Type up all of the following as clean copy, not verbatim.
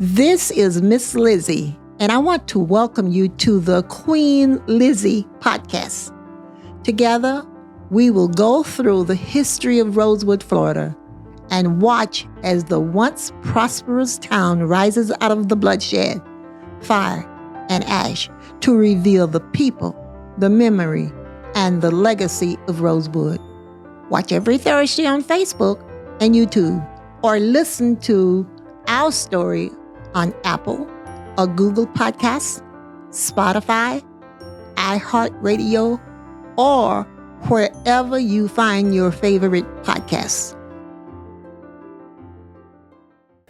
This is Miss Lizzie, and I want to welcome you to the Queen Lizzie podcast. Together, we will go through the history of Rosewood, Florida, and watch as the once prosperous town rises out of the bloodshed, fire, and ash to reveal the people, the memory, and the legacy of Rosewood. Watch every Thursday on Facebook and YouTube, or listen to our story on Apple or Google Podcasts, Spotify, iHeartRadio, or wherever you find your favorite podcasts.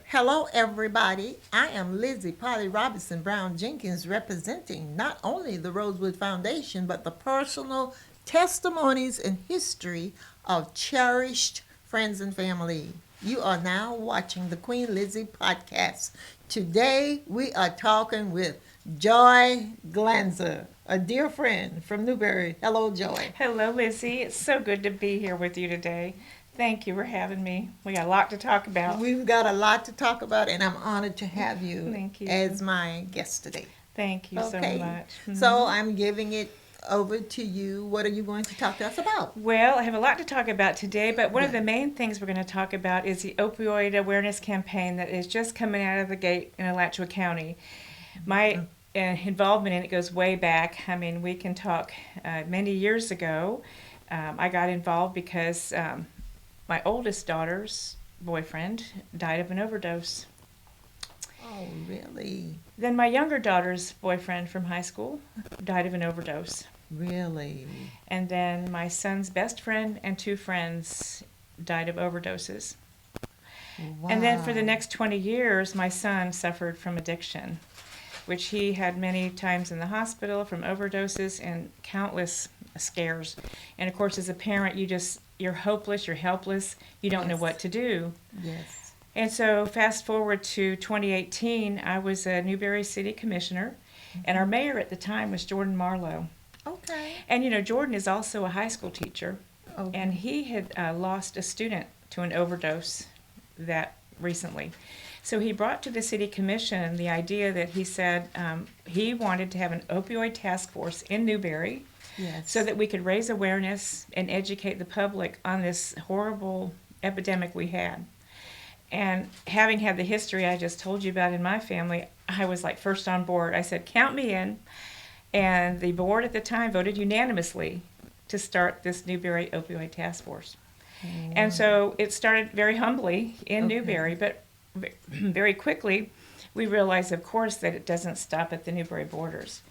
Hello, everybody. I am Lizzie Robinson Jenkins, representing not only the Rosewood Foundation, but the personal testimonies and history of cherished friends and family. You are now watching the Queen Lizzie podcast. Today, we are talking with Joy Glanzer, a dear friend from Newberry. Hello, Joy. Hello, Lizzie. It's so good to be here with you today. Thank you for having me. We got a lot to talk about. We've got a lot to talk about, and I'm honored to have you, Thank you. as my guest today. Thank you so much. So I'm giving it over to you. What are you going to talk to us about? Well, I have a lot to talk about today, but one of the main things we're going to talk about is the opioid awareness campaign that is just coming out of the gate in Alachua County. My involvement in it goes way back. I mean, we can talk many years ago. I got involved because my oldest daughter's boyfriend died of an overdose. Oh, really? Then my younger daughter's boyfriend from high school died of an overdose. Really? And then my son's best friend and two friends died of overdoses. Wow. And then for the next 20 years, my son suffered from addiction, which he had many times in the hospital from overdoses and countless scares. And of course, as a parent, you're hopeless, you're helpless, you don't know what to do. Yes. And so fast forward to 2018, I was a Newberry City Commissioner, and our mayor at the time was Jordan Marlowe. Okay. And you know, Jordan is also a high school teacher, and he had lost a student to an overdose that recently. So he brought to the city commission the idea that he said he wanted to have an opioid task force in Newberry, so that we could raise awareness and educate the public on this horrible epidemic we had. And having had the history I just told you about in my family, I was like first on board. I said, count me in. And the board at the time voted unanimously to start this Newberry Opioid Task Force. And so it started very humbly in Newberry, but very quickly we realized, of course, that it doesn't stop at the Newberry borders.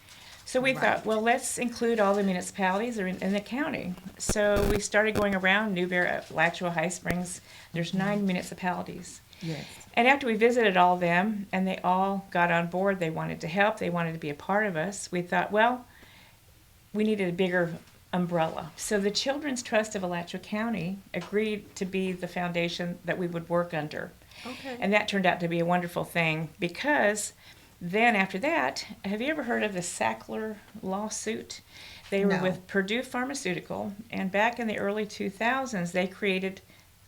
So we thought, well, let's include all the municipalities in the county. So we started going around Newberry, Alachua, High Springs. There's 9 municipalities. Yes. And after we visited all of them, and they all got on board, they wanted to help, they wanted to be a part of us, we thought, well, we needed a bigger umbrella. So the Children's Trust of Alachua County agreed to be the foundation that we would work under. Okay. And that turned out to be a wonderful thing, because then after that, have you ever heard of the Sackler lawsuit? They were with Purdue Pharmaceutical, and back in the early 2000s, they created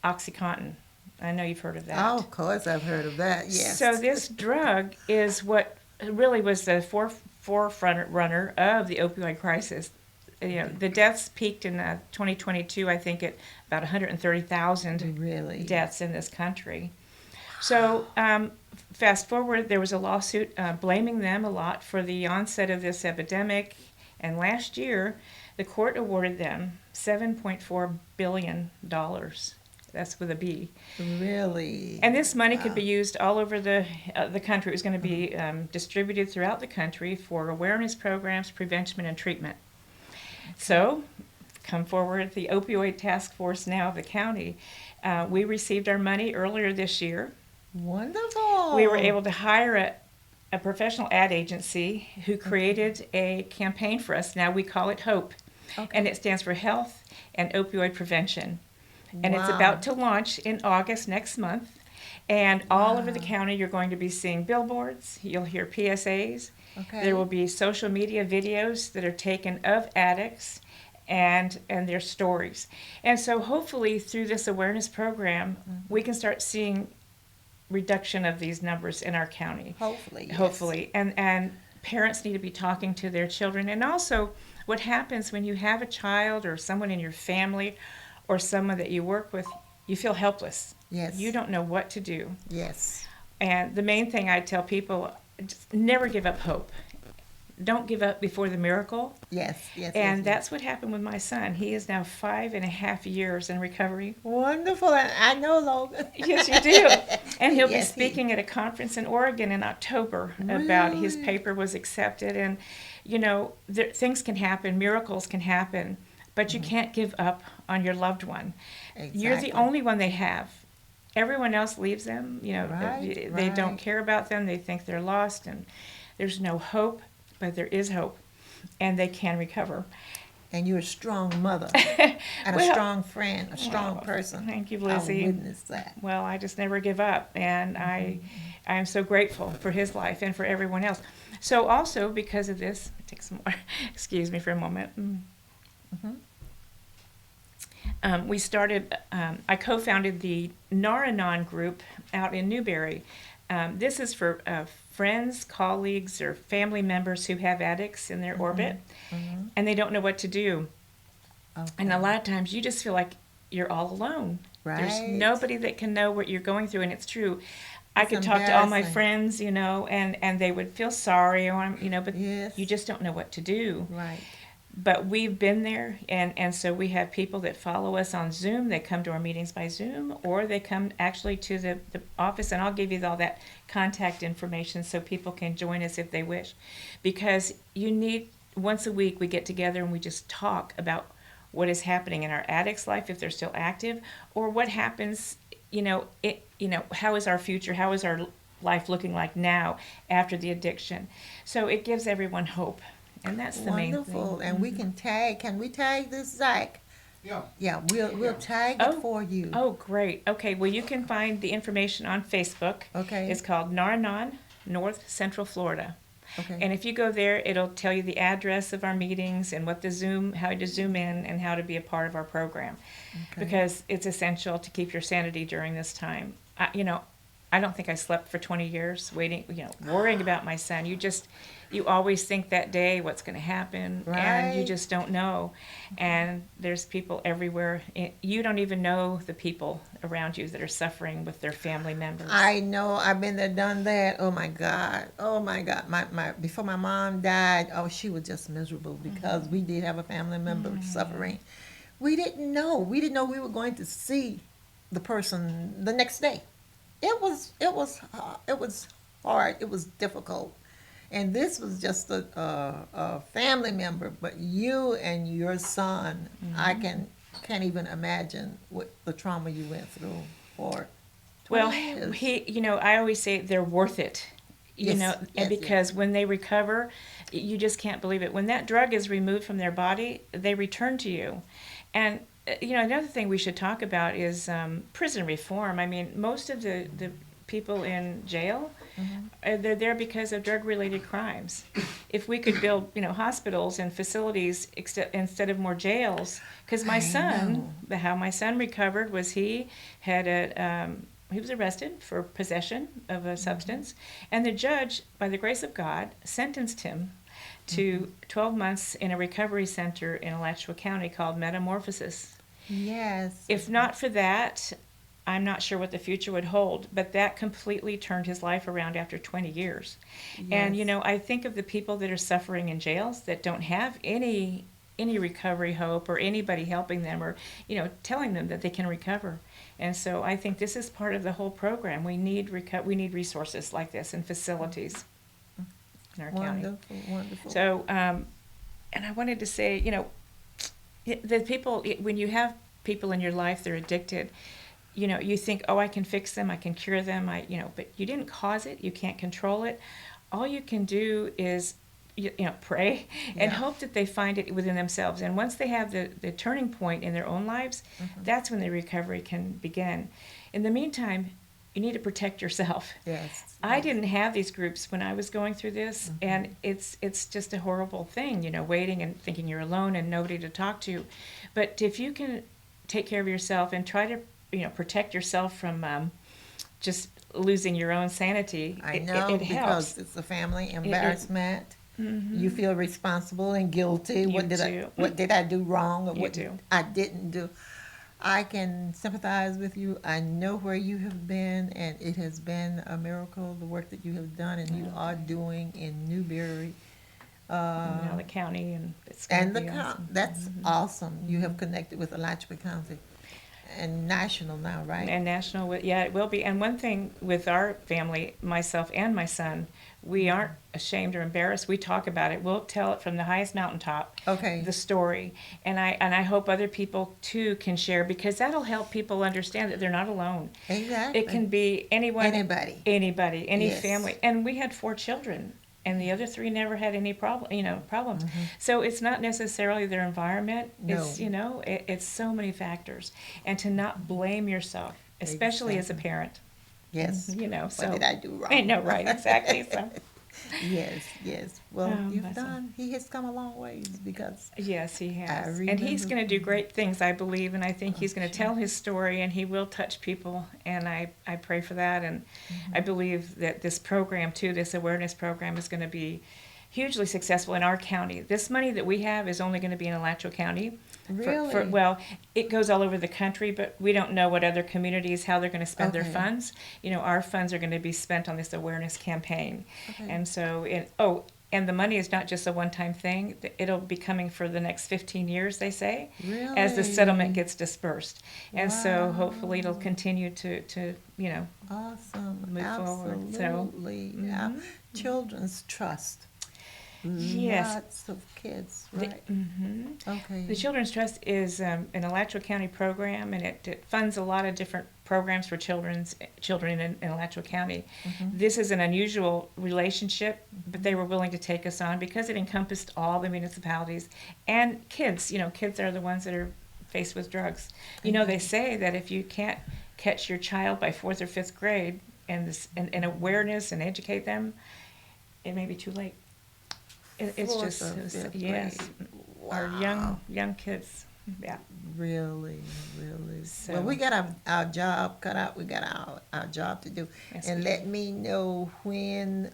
OxyContin. I know you've heard of that. Oh, of course I've heard of that, yes. So this drug is what really was the forefront runner of the opioid crisis. You know, the deaths peaked in 2022, I think, at about 130,000 deaths in this country. So fast forward, there was a lawsuit blaming them a lot for the onset of this epidemic, and last year the court awarded them $7.4 billion. That's with a B. Really? And this money could be used all over the country. It was going to be distributed throughout the country for awareness programs, prevention, and treatment. So, come forward, the opioid task force now of the county. We received our money earlier this year. Wonderful. We were able to hire a professional ad agency who created a campaign for us. Now we call it HOPE, and it stands for Health and Opioid Prevention. And it's about to launch in August next month. And all over the county, you're going to be seeing billboards. You'll hear PSAs. There will be social media videos that are taken of addicts and their stories. And so hopefully through this awareness program, we can start seeing reduction of these numbers in our county. Hopefully, yes. Hopefully. And parents need to be talking to their children. And also, what happens when you have a child or someone in your family or someone that you work with, you feel helpless. Yes. You don't know what to do. Yes. And the main thing I tell people, just never give up hope. Don't give up before the miracle. Yes, yes. And yes, that's what happened with my son. He is now 5.5 years in recovery. wonderful. And I know Logan. Yes, you do. And he'll Yes, be speaking at a conference in Oregon in October about his Really? paper was accepted. And, you know, things can happen, miracles can happen, but you can't give up on your loved one. You're the Exactly. only one they have. Everyone else leaves them. You know, Right, they don't right. care about them. They think they're lost, and there's no hope, but there is hope, and they can recover. And you're a strong mother and a Well, strong friend, a strong well, person. thank you, I Lizzie. witnessed that. Well, I just never give up, and I'm so grateful for his life and for everyone else. So also because of this, take some more. Excuse me for a moment. We started. I co-founded the Naranon group out in Newberry. This is for friends, colleagues, or family members who have addicts in their orbit, and they don't know what to do. And a lot of times, you just feel like you're all alone. There's Right. nobody that can know what you're going through, and it's true. I It's could talk to all my embarrassing. friends, you know, and they would feel sorry, or you know, but Yes. you just don't know what to do. Right. But we've been there, and so we have people that follow us on Zoom. They come to our meetings by Zoom, or they come actually to the office, and I'll give you all that contact information so people can join us if they wish. Because you need, once a week we get together and we just talk about what is happening in our addict's life if they're still active, or what happens, how is our future, how is our life looking like now after the addiction. So it gives everyone hope. And that's the main Wonderful. thing. And we can tag. Can we tag this, Zach? Yeah. Yeah, we'll tag it for you. Oh, great. Okay, well, you can find the information on Facebook. Okay. It's called Naranon, North Central Florida. Okay. And if you go there, it'll tell you the address of our meetings and how to zoom in and how to be a part of our program. Okay. Because it's essential to keep your sanity during this time. I don't think I slept for 20 years worrying about my son. You always think that day what's going to happen, and you Right. just don't know. And there's people everywhere. You don't even know the people around you that are suffering with their family members. I know. I've been there, done that. Oh my God. Oh my God. My before my mom died, she was just miserable because we did have a family member suffering. We didn't know. We didn't know we were going to see the person the next day. It was hard. It was difficult. And this was just a family member, but you and your son, I can't even imagine what the trauma you went through for 20 Well, years. I always say they're worth it. Yes, And yes, because when they recover, you just can't believe it. When that drug is removed from their body, they return to you. And another thing we should talk about is prison reform. I mean, most of the people in jail, they're there because of drug-related crimes. If we could build, hospitals and facilities instead of more jails, because how my son recovered was he was arrested for possession of a substance, and the judge, by the grace of God, sentenced him to 12 months in a recovery center in Alachua County called Metamorphosis. Yes. If not for that, I'm not sure what the future would hold, but that completely turned his life around after 20 years. And, Yes. I think of the people that are suffering in jails that don't have any recovery hope or anybody helping them or, telling them that they can recover. And so I think this is part of the whole program. We need resources like this and facilities in our county. Wonderful, wonderful. So, and I wanted to say, the people, when you have people in your life that are addicted, you think, oh, I can fix them, I can cure them, but you didn't cause it, you can't control it. All you can do is, pray and hope that they find it within themselves. And once they have the turning point in their own lives, that's when the recovery can begin. In the meantime, you need to protect yourself. Yes. I didn't have these groups when I was going through this, and it's just a horrible thing, waiting and thinking you're alone and nobody to talk to. But if you can take care of yourself and try to, protect yourself from just losing your own sanity. I know, it because helps. it's a family embarrassment. Mm-hmm. You feel responsible and guilty. What did I do wrong, or You what do. I didn't do? I can sympathize with you. I know where you have been, and it has been a miracle, the work that you have done and you are doing in Newberry. Now the county, and it's going And to be awesome. that's awesome. You have connected with Alachua County and national now, right? And national, yeah, it will be. And one thing with our family, myself and my son, we aren't ashamed or embarrassed. We talk about it. We'll tell it from the highest mountaintop. Okay. The story, and I hope other people too can share, because that'll help people understand that they're not alone. Exactly. It can be anyone, Anybody, any Yes. family. And we had 4 children, and the other 3 never had any problems. So it's not necessarily their environment. No. It's it's so many factors, and to not blame yourself, especially as a parent. Yes. So What did I do wrong? I know, right? Exactly. So Yes. Well, you've that's done. He has come a long ways because yes, he has, I and he's remember- going to do great things, I believe, and I think he's going to tell his story, and he will touch people, and I pray for that, and I believe that this program too, this awareness program, is going to be hugely successful in our county. This money that we have is only going to be in Alachua County. Really? Well, it goes all over the country, but we don't know what other communities, how they're going to spend their Okay. funds. Our funds are going to be spent on this awareness campaign. Okay. And so, and the money is not just a one-time thing. It'll be coming for the next 15 years, they say, as the settlement gets dispersed. And so hopefully it'll continue to Awesome. move forward. So, Absolutely. Yeah. Children's trust. Yes. Lots of kids, right? Okay. The Children's Trust is an Alachua County program, and it funds a lot of different programs for children in Alachua County. This is an unusual relationship, but they were willing to take us on because it encompassed all the municipalities and kids. Kids are the ones that are faced with drugs. They say that if you can't catch your child by 4th or 5th grade and awareness and educate them, it may be too late. It's Fourth just or fifth yes, grade. our young kids. Yeah. Really. So- Well, we got our job cut out. We got our job to do. Yes, And we let me know when,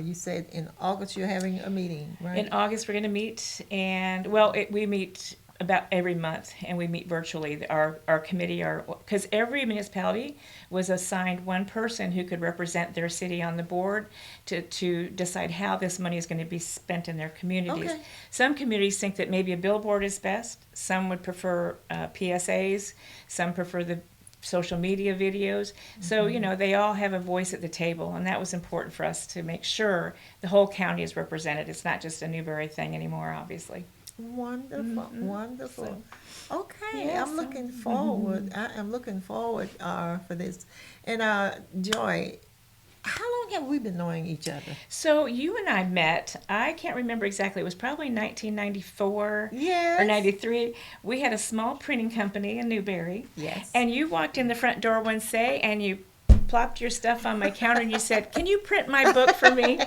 you said in August you're having a meeting, right? In August, we're going to meet, and we meet about every month, and we meet virtually. Our committee, because every municipality was assigned one person who could represent their city on the board to decide how this money is going to be spent in their communities. Okay. Some communities think that maybe a billboard is best. Some would prefer PSAs. Some prefer the social media videos. So, they all have a voice at the table, and that was important for us to make sure the whole county is represented. It's not just a Newberry thing anymore, obviously. Wonderful. Okay, Yeah, I'm looking forward. I am looking forward for this. And Joy, how long have we been knowing each other? So you and I met, I can't remember exactly, it was probably 1994 Yes. or 93. We had a small printing company in Newberry. Yes. And you walked in the front door one day and you plopped your stuff on my counter and you said, "Can you print my book for me?"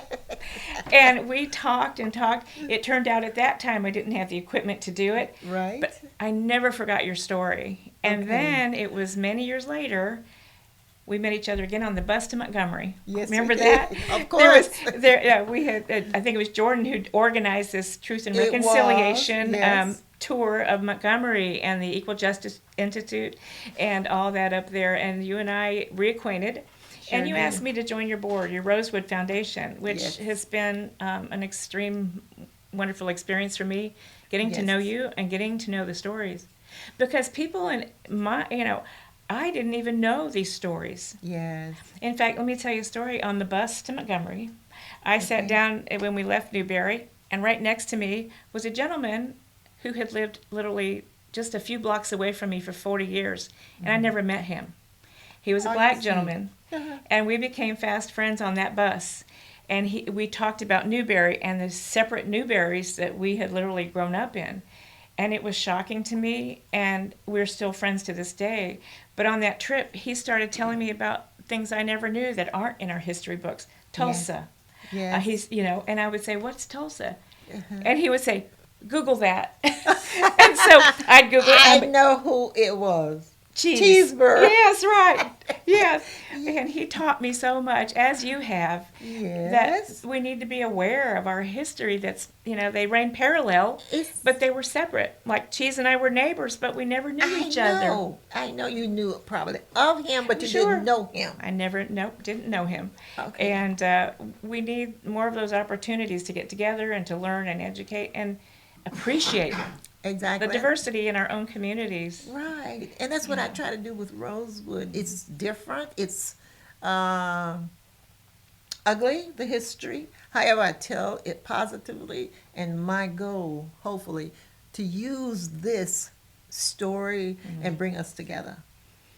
And we talked and talked. It turned out at that time I didn't have the equipment to do it. Right. But I never forgot your story. And Okay. then it was many years later, we met each other again on the bus to Montgomery. Yes, Remember we that? did. Of course. We had. I think it was Jordan who organized this Truth and It was, Reconciliation yes. tour of Montgomery and the Equal Justice Institute and all that up there. And you and I reacquainted. Sure And you did. asked me to join your board, your Rosewood Foundation, which Yes. has been an extreme, wonderful experience for me, getting to Yes. know you and getting to know the stories. Because people in I didn't even know these stories. Yes. In fact, let me tell you a story. On the bus to Montgomery, I sat down when we left Newberry, and right next to me was a gentleman who had lived literally just a few blocks away from me for 40 years, and I never met him. He was a Oh, black you see. gentleman, and we became fast friends on that bus. And we talked about Newberry and the separate Newberries that we had literally grown up in. And it was shocking to me, and we're still friends to this day. But on that trip, he started telling me about things I never knew that aren't in our history books. Tulsa. Yes. And I would say, "What's Tulsa?" Uh-huh. And he would say, "Google that." And so I'd Google it. I know who it was. cheeseburger. Yes, right. Yes. And he taught me so much, as you have, Yes. that we need to be aware of our history. That's, they ran parallel, but they were separate. Like Cheese and I were neighbors, but we never knew each other. I know you knew probably of him, but you Sure. didn't know him. I never, nope, didn't know him. Okay. And we need more of those opportunities to get together and to learn and educate and appreciate Exactly. the diversity in our own communities. Right. And that's what I try to do with Rosewood. It's different. It's ugly, the history. However, I tell it positively. And my goal, hopefully, to use this story and bring us together.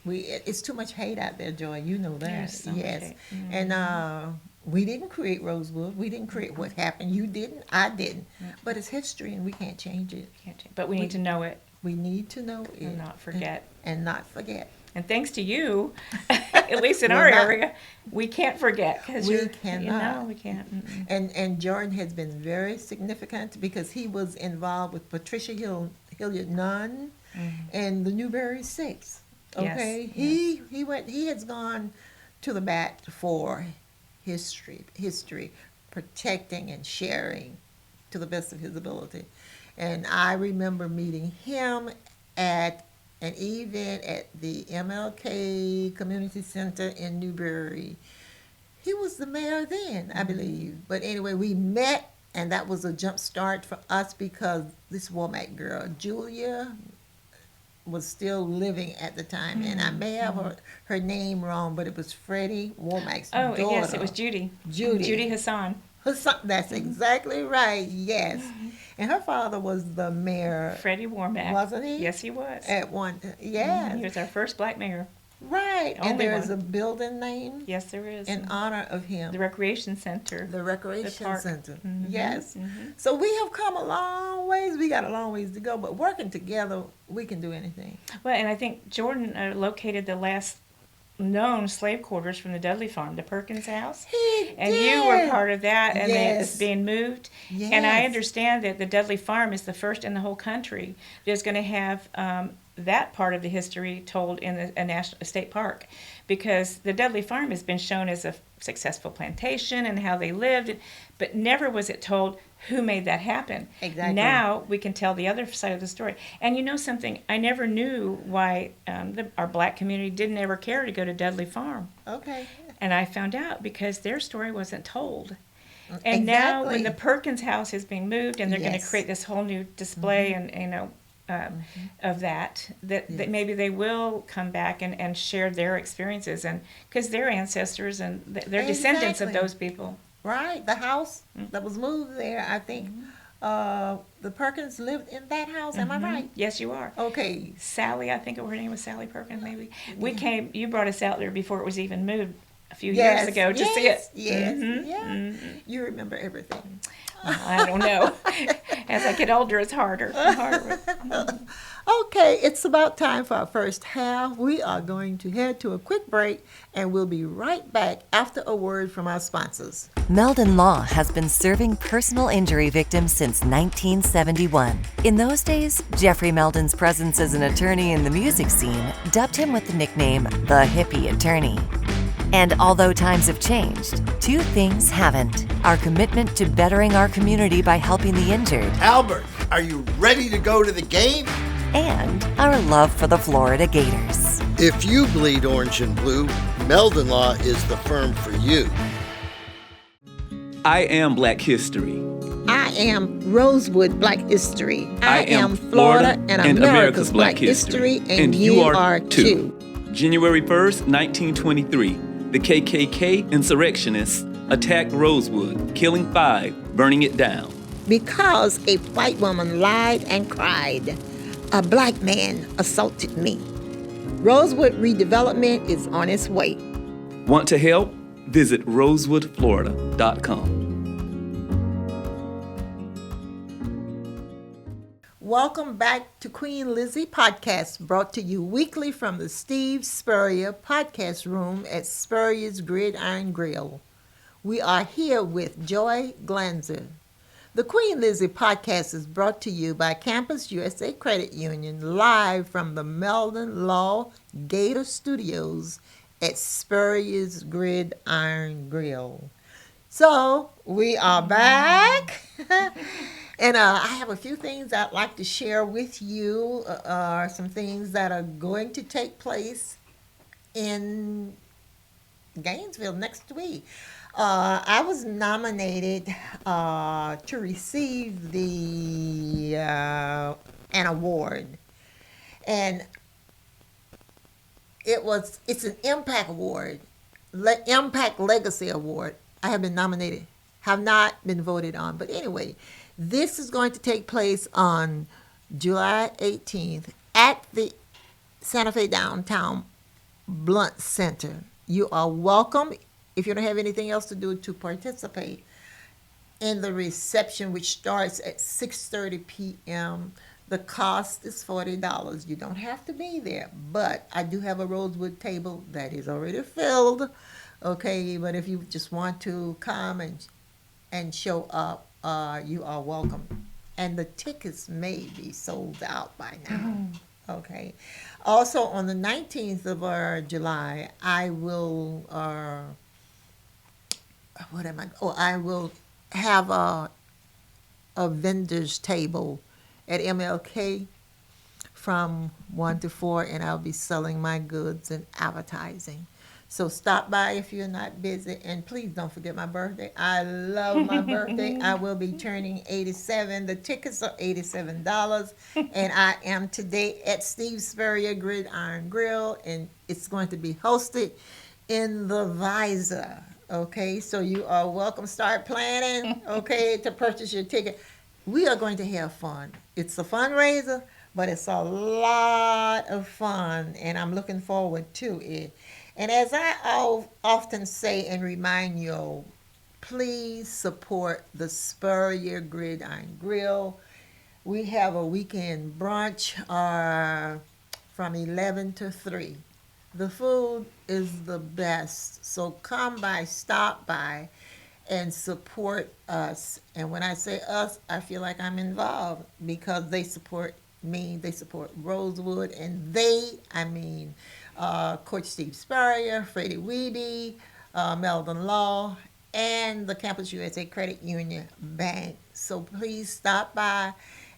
It's too much hate out there, Joy. You know that. There's so much hate. And we didn't create Rosewood. We didn't create what happened. You didn't. I didn't. But it's history, and we can't change it. But we need to know it We need to know it. and not forget. And not forget. And thanks to you, at least in We're our not- area, we can't forget. Cause We you're, cannot. No, we can't. Mm-mm. And Jordan has been very significant because he was involved with Patricia Hilliard Nunn and the Newberry Six. Okay, Yes, he has gone to the bat for history, protecting and sharing to the best of his ability. And I remember meeting him at an event at the MLK Community Center in Newberry. He was the mayor then, I believe. But anyway, we met, and that was a jump start for us because this Womack girl, Julia, was still living at the time, and I may have her name wrong, but it was Freddie Womack's daughter. Oh, yes, it was Judy. Judy Hassan. That's exactly right, yes. And her father was the mayor, Freddie Womack. wasn't he? Yes, he was. At one, yes. He was our first black mayor. Right, and Only there is one. a building name Yes, there is. in honor of him. The Recreation Center. The Recreation park. Center. Mhm, Yes. mhm. So we have come a long ways. We got a long ways to go, but working together, we can do anything. Well, and I think Jordan located the last known slave quarters from the Dudley Farm, the Perkins House. He And did. you were part of that, and Yes. it's being moved. Yes. And I understand that the Dudley Farm is the first in the whole country that's going to have that part of the history told in a state park, because the Dudley Farm has been shown as a successful plantation and how they lived, but never was it told who made that happen. Exactly. Now we can tell the other side of the story. And you know something, I never knew why our black community didn't ever care to go to Dudley Farm. Okay. And I found out because their story wasn't told. And now when the Perkins house is being moved and they're going to Yes. create this whole new display and of that maybe they will come back and share their experiences, and because their ancestors and they're descendants of Exactly. those people. Right, the house that was moved there, I think the Perkins lived in that house. Am I right? Yes, you are. Okay. Sally, I think her name was Sally Perkins, maybe. You brought us out there before it was even moved a few years ago to see it. Yes, Mhm, yeah. mhm. You remember everything. I don't know. As I get older, it's harder. Okay, it's about time for our first half. We are going to head to a quick break, and we'll be right back after a word from our sponsors. Meldon Law has been serving personal injury victims since 1971. In those days, Jeffrey Meldon's presence as an attorney in the music scene dubbed him with the nickname the Hippie Attorney. And although times have changed, two things haven't: our commitment to bettering our community by helping the injured, Albert, are you ready to go to the game? and our love for the Florida Gators. If you bleed orange and blue, Meldon Law is the firm for you. I am Black History. I am Rosewood Black History. I am Florida and America's Black History, and you are too. January 1st, 1923, the KKK insurrectionists attacked Rosewood, killing 5, burning it down. Because a white woman lied and cried, a black man assaulted me. Rosewood redevelopment is on its way. Want to help? Visit rosewoodflorida.com. Welcome back to Queen Lizzie Podcast, brought to you weekly from the Steve Spurrier Podcast Room at Spurrier's Gridiron Grill. We are here with Joy Glanzer, The Queen Lizzie podcast is brought to you by Campus USA Credit Union, live from the Meldon Law Gator Studios at Spurrier's Gridiron Grill. So, we are back. And I have a few things I'd like to share with you, some things that are going to take place in Gainesville next week. I was nominated to receive an award, and it's an Impact Award, Impact Legacy Award. I have been nominated, have not been voted on, but anyway, this is going to take place on July 18th at the Santa Fe Downtown Blunt Center. You are welcome, if you don't have anything else to do, to participate in the reception, which starts at 6:30 p.m. The cost is $40. You don't have to be there, but I do have a rosewood table that is already filled. Okay, but if you just want to come and show up, you are welcome. And the tickets may be sold out by now. Okay. Also, on the 19th of July, I will I will have a vendor's table at MLK from 1 to 4, and I'll be selling my goods and advertising. So stop by if you're not busy, and please don't forget my birthday. I love my birthday. I will be turning 87. The tickets are $87, and I am today at Steve Spurrier Gridiron Grill, and it's going to be hosted in the Visor. Okay, so you are welcome. Start planning, okay, to purchase your ticket. We are going to have fun. It's a fundraiser, but it's a lot of fun, and I'm looking forward to it. And as I often say and remind you, please support the Spurrier Gridiron Grill. We have a weekend brunch from 11 to 3. The food is the best, so come by, stop by, and support us. And when I say us, I feel like I'm involved because they support me, they support Rosewood, and I mean Coach Steve Spurrier, Freddie Weeby, Meldon Law, and the Campus USA Credit Union Bank. So please stop by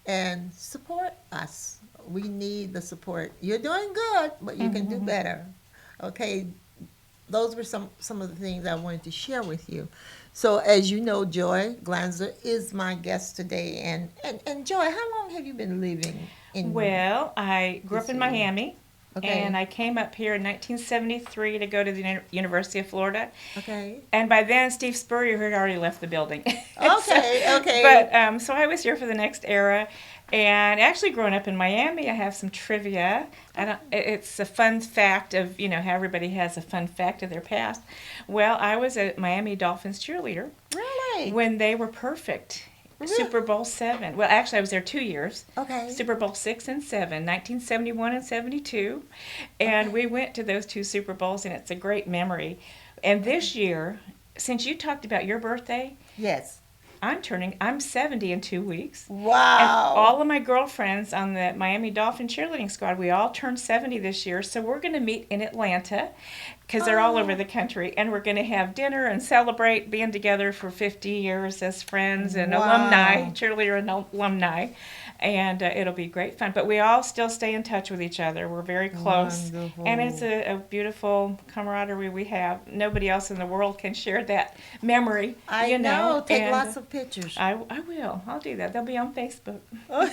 and support us. We need the support. You're doing good, but you can do better. Okay, those were some of the things I wanted to share with you. So as you know, Joy Glanzer is my guest today. And Joy, how long have you been living in? Well, I grew up in Miami. Okay. And I came up here in 1973 to go to the University of Florida. Okay. And by then, Steve Spurrier had already left the building. Okay. But so I was here for the next era. And actually, growing up in Miami, I have some trivia. It's a fun fact of, how everybody has a fun fact of their past. Well, I was a Miami Dolphins cheerleader. Really? When they were perfect. Really? Super Bowl 7. Well, actually, I was there 2 years. Okay. Super Bowl 6 and 7, 1971 and 72. And we went to those 2 Super Bowls, and it's a great memory. And this year, since you talked about your birthday, Yes. I'm 70 in 2 weeks. Wow. And all of my girlfriends on the Miami Dolphin cheerleading squad, we all turned 70 this year. So we're going to meet in Atlanta because they're all over the country. And we're going to have dinner and celebrate being together for 50 years as friends and alumni, cheerleader and alumni. And it'll be great fun. But we all still stay in touch with each other. We're very close. Wonderful. And it's a beautiful camaraderie we have. Nobody else in the world can share that memory. I know. Take and lots of pictures. I will. I'll do that. They'll be on Facebook. But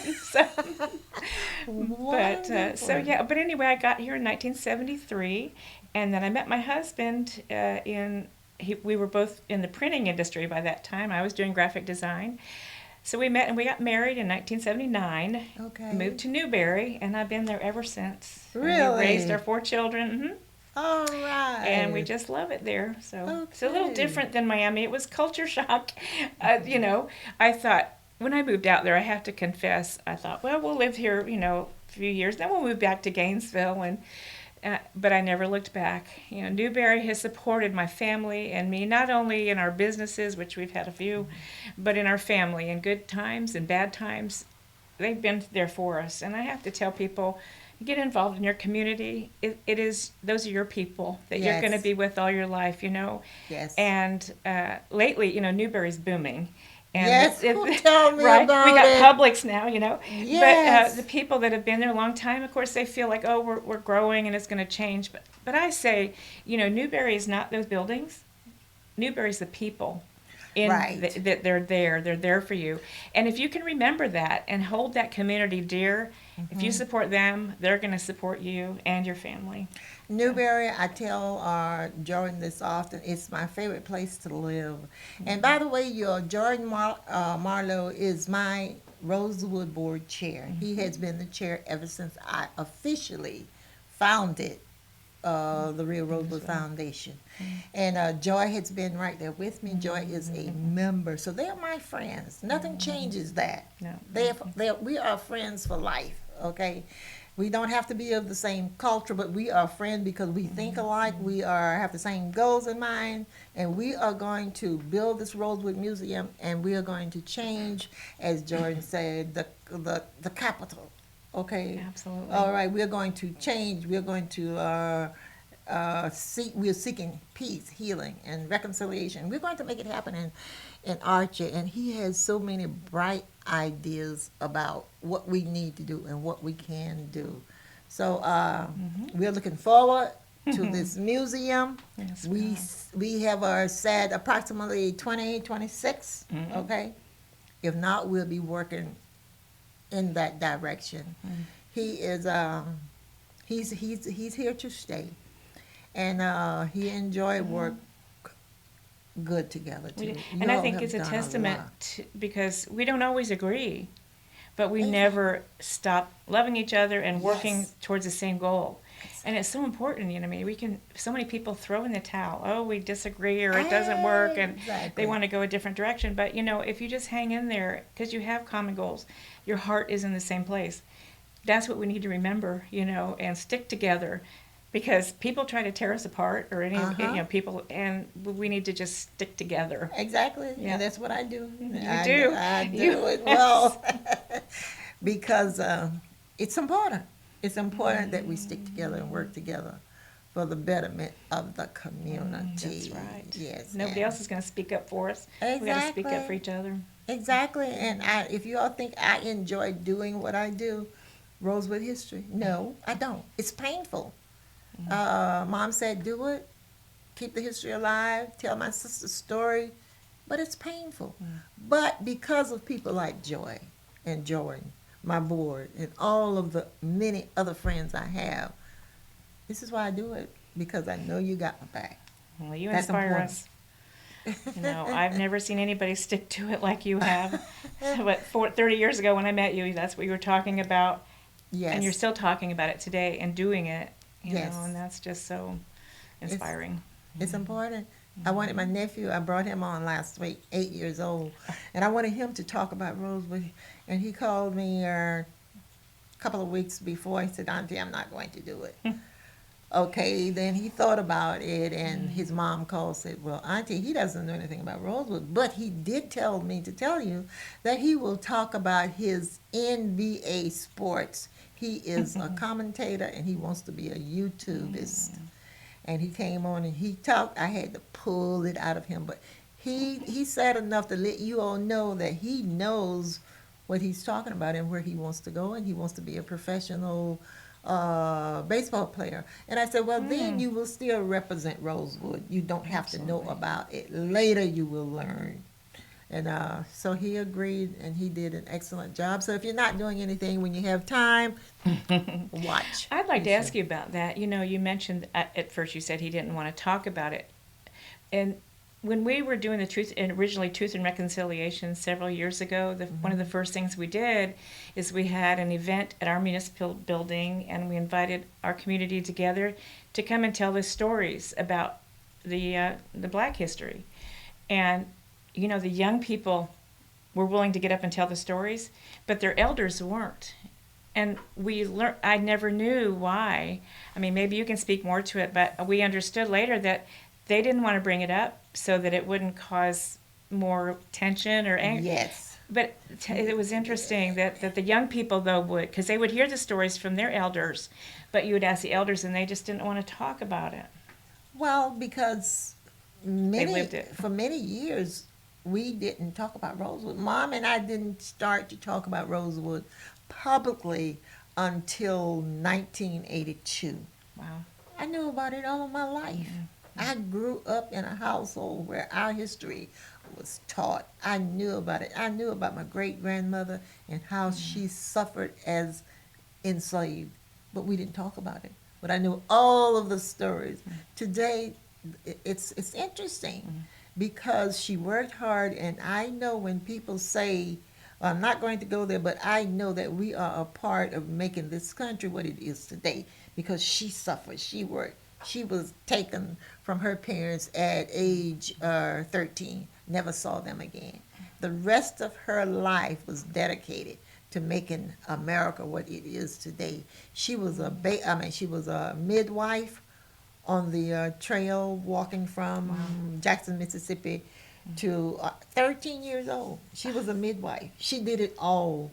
anyway, I got here in 1973, and then I met my husband we were both in the printing industry by that time. I was doing graphic design. So we met and we got married in 1979. Okay. Moved to Newberry, and I've been there ever since. And Really? we raised our 4 children. All right. And we just love it there. So it's a little Okay. different than Miami. It was culture shock. I thought, when I moved out there, I have to confess, I thought, well, we'll live here, a few years. Then we'll move back to Gainesville. And but I never looked back. You know, Newberry has supported my family and me, not only in our businesses, which we've had a few, but in our family, in good times and bad times. They've been there for us. And I have to tell people, get involved in your community. Those are your people that you're going to be with all your life, you know. Yes. And lately, you know, Newberry's booming. And yes, tell me right? about We got it. Publix now, you know. Yes. But the people that have been there a long time, of course, they feel like, oh, we're growing and it's going to change. But I say, you know, Newberry is not those buildings. Newberry's the people. That they're there for you. And if you can remember that and hold that community dear, if you support them, they're going to support you and your family. Newberry, I tell Jordan this often, it's my favorite place to live. And by the way, your Jordan Marlowe is my Rosewood Board chair. He has been the chair ever since I officially founded the Real Rosewood Foundation. And Joy has been right there with me. Joy is a member. So they are my friends. Nothing changes that. No. We are friends for life, okay? We don't have to be of the same culture, but we are friends because we think alike. We have the same goals in mind, and we are going to build this Rosewood Museum, and we are going to change, as Jordan said, the capital. Okay. Absolutely. All right. We're going to change. We're going to we're seeking peace, healing, and reconciliation. We're going to make it happen in Archer, and he has so many bright ideas about what we need to do and what we can do. So we're looking forward to this museum. Yes, We have set approximately 2026. Okay. If not, we'll be working in that direction. He is he's here to stay, and he enjoyed work good together too. And I think it's a testament because we don't always agree, but we never stop loving each other and working towards the same goal. And it's so important, you know. I mean, so many people throw in the towel. Oh, we disagree, or it doesn't work, and they want to go a different direction. But you know, if you just hang in there because you have common goals, your heart is in the same place. That's what we need to remember, you know, and stick together, because people try to tear us apart, or any you know, people, and we need to just stick together. Exactly. Yeah. And that's what I do. You do. I do it well because it's important. It's important that we stick together and work together for the betterment of the community. That's right. Yes. Nobody else is going to speak up for us. Exactly. We got to speak up for each other. Exactly. And if you all think I enjoy doing what I do, Rosewood history, no, I don't. It's painful. Mom said, do it, keep the history alive, tell my sister's story, but it's painful. But because of people like Joy and Jordan, my board, and all of the many other friends I have, this is why I do it, because I know you got my back. Well, you That's inspire important. us. You know, I've never seen anybody stick to it like you have. But 30 years ago when I met you, that's what you were talking about. Yes. And you're still talking about it today and doing it. You Yes. know, and that's just so inspiring. It's important. I wanted my nephew, I brought him on last week, 8 years old, and I wanted him to talk about Rosewood. And he called me a couple of weeks before. He said, Auntie, I'm not going to do it. Okay, then he thought about it, and his mom called and said, well, Auntie, he doesn't know anything about Rosewood, but he did tell me to tell you that he will talk about his NBA sports. He is a commentator, and he wants to be a YouTubeist. And he came on and he talked. I had to pull it out of him, but he said enough to let you all know that he knows what he's talking about and where he wants to go, and he wants to be a professional baseball player. And I said, well, then you will still represent Rosewood. You don't have to know about it. Later you will learn. And so he agreed, and he did an excellent job. So if you're not doing anything when you have time, watch. I'd like to ask you about that. You know, you mentioned at first you said he didn't want to talk about it. And when we were doing originally Truth and Reconciliation several years ago, one of the first things we did is we had an event at our municipal building, and we invited our community together to come and tell the stories about the Black history. And you know, the young people were willing to get up and tell the stories, but their elders weren't. And I never knew why. I mean, maybe you can speak more to it, but we understood later that they didn't want to bring it up so that it wouldn't cause more tension or anger. Yes. But it was interesting that the young people, though, would, because they would hear the stories from their elders, but you would ask the elders and they just didn't want to talk about it. Well, because lived it. for many years, we didn't talk about Rosewood. Mom and I didn't start to talk about Rosewood publicly until 1982. Wow. I knew about it all of my life. I grew up in a household where our history was taught. I knew about it. I knew about my great-grandmother and how she suffered as enslaved, but we didn't talk about it. But I knew all of the stories. Today, it's interesting because she worked hard, and I know when people say, I'm not going to go there, but I know that we are a part of making this country what it is today because she suffered, she worked. She was taken from her parents at age 13, never saw them again. The rest of her life was dedicated to making America what it is today. She was she was a midwife on the trail walking from Jackson, Mississippi to 13 years old. She was a midwife. She did it all.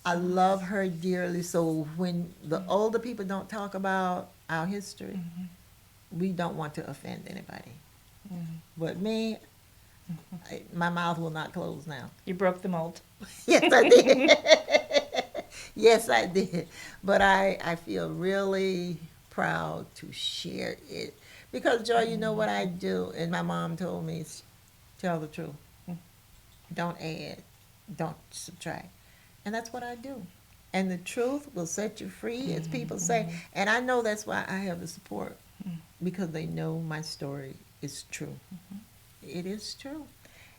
I love her dearly. So when the older people don't talk about our history, we don't want to offend anybody. But me, my mouth will not close now. You broke the mold. Yes, I did. Yes, I did. But I feel really proud to share it. Because, Joy, you know what I do? And my mom told me, tell the truth. Don't add. Don't subtract. And that's what I do. And the truth will set you free, as people say. And I know that's why I have the support. Because they know my story is true. It is true.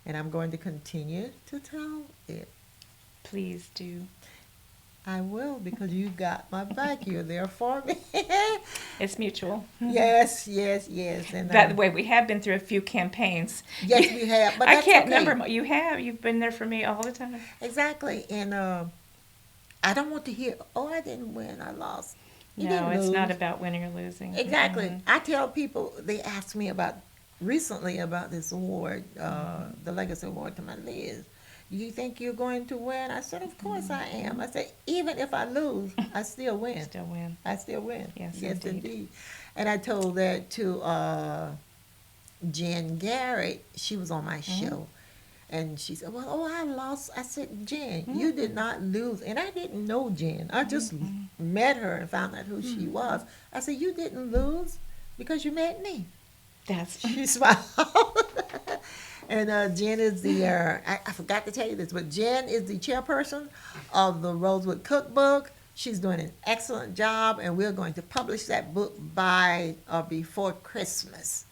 And I'm going to continue to tell it. Please do. I will, because you got my back. You're there for me. It's mutual. Yes, yes, yes. And By the way, we have been through a few campaigns. yes, we have. But I that's can't okay. remember. You have. You've been there for me all the time. Exactly. And I don't want to hear, oh, I didn't win, I lost. You No, didn't it's lose. not about winning or losing. Exactly. I tell people, they asked me recently about this award, the Legacy Award to my Liz. Do you think you're going to win? I said, of course I am. I said, even if I lose, I still win. Still win. I still win. Yes, Yes, indeed. indeed. And I told that to Jen Garrett. She was on my show. And she said, well, oh, I lost. I said, Jen, you did not lose. And I didn't know Jen. I just met her and found out who she was. I said, you didn't lose because you met me. That's She smiled. And Jen is the, I forgot to tell you this, but Jen is the chairperson of the Rosewood Cookbook. She's doing an excellent job, and we're going to publish that book by or before Christmas.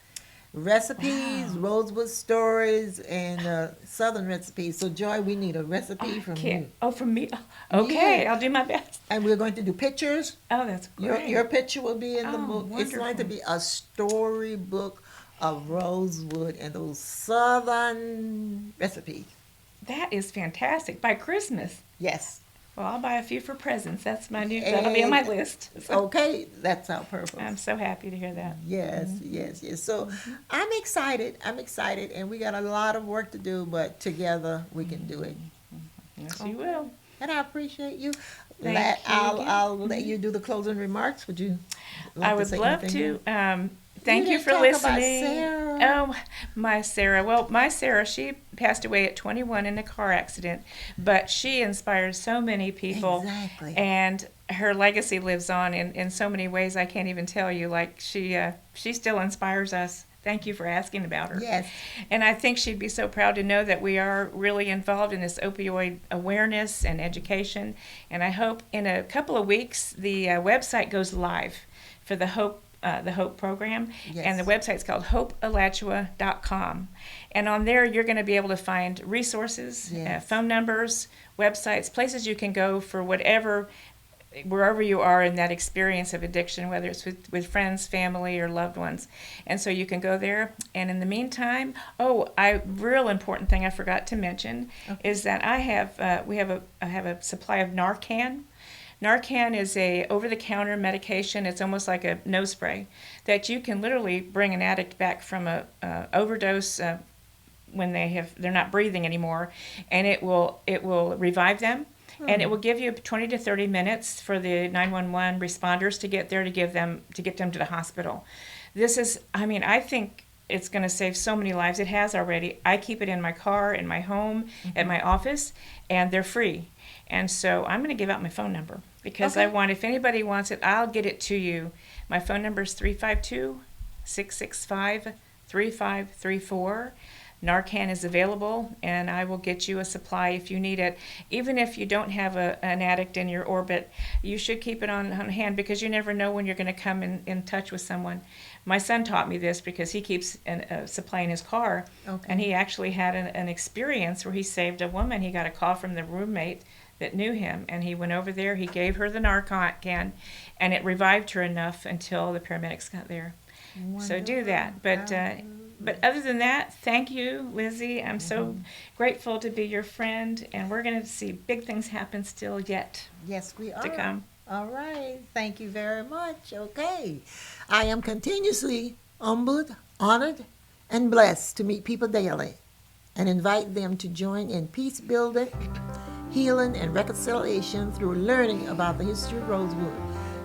Recipes, Rosewood stories, and Southern recipes. So, Joy, we need a recipe from you. Oh, from me? Okay, Yeah. I'll do my best. And we're going to do pictures. Oh, that's great. Your picture will be in the Oh, book. It's going to wonderful. be a storybook of Rosewood and those Southern recipes. That is fantastic. By Christmas. Yes. Well, I'll buy a few for presents. That's that'll be on my list. So Okay, that's our purpose. I'm so happy to hear that. Yes, yes, yes. So I'm excited. And we got a lot of work to do, but together we can do it. Yes, you will. And I appreciate you. Thank you again. I'll let you do the closing remarks. Would you like I to would say love anything to. more? Thank you didn't for talk about listening. Sarah. Oh, my Sarah. Well, my Sarah, she passed away at 21 in a car accident, but she inspired so many people. Exactly. And her legacy lives on in so many ways I can't even tell you. Like she still inspires us. Thank you for asking about her. Yes. And I think she'd be so proud to know that we are really involved in this opioid awareness and education. And I hope in a couple of weeks the website goes live for the Hope program. Yes. And the website's called hopealachua.com. And on there you're going to be able to find resources, Yes. phone numbers, websites, places you can go for wherever you are in that experience of addiction, whether it's with friends, family, or loved ones. And so you can go there. And in the meantime, real important thing I forgot to mention is that I have a supply of Narcan. Narcan is a over-the-counter medication. It's almost like a nose spray that you can literally bring an addict back from a overdose when they're not breathing anymore, and it will revive them. And it will give you 20 to 30 minutes for the 911 responders to get there to get them to the hospital. This is, I think it's going to save so many lives. It has already. I keep it in my car, in my home, at my office, and they're free. And so I'm going to give out my phone number because Okay. if anybody wants it, I'll get it to you. My phone number is 352-665-3534. Narcan is available, and I will get you a supply if you need it. Even if you don't have an addict in your orbit, you should keep it on hand because you never know when you're going to come in touch with someone. My son taught me this because he keeps a supply in his car, and he actually had an experience where he saved a woman. He got a call from the roommate that knew him, and he went over there, he gave her the Narcan, and it revived her enough until the paramedics got there. So do that. But other than that, thank you, Lizzie. I'm so grateful to be your friend, and we're going to see big things happen still yet Yes, we are. to come. All right. Thank you very much. Okay. I am continuously humbled, honored, and blessed to meet people daily and invite them to join in peace building, healing, and reconciliation through learning about the history of Rosewood.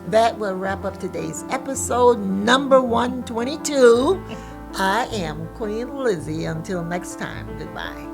That will wrap up today's episode number 122. I am Queen Lizzie. Until next time, goodbye.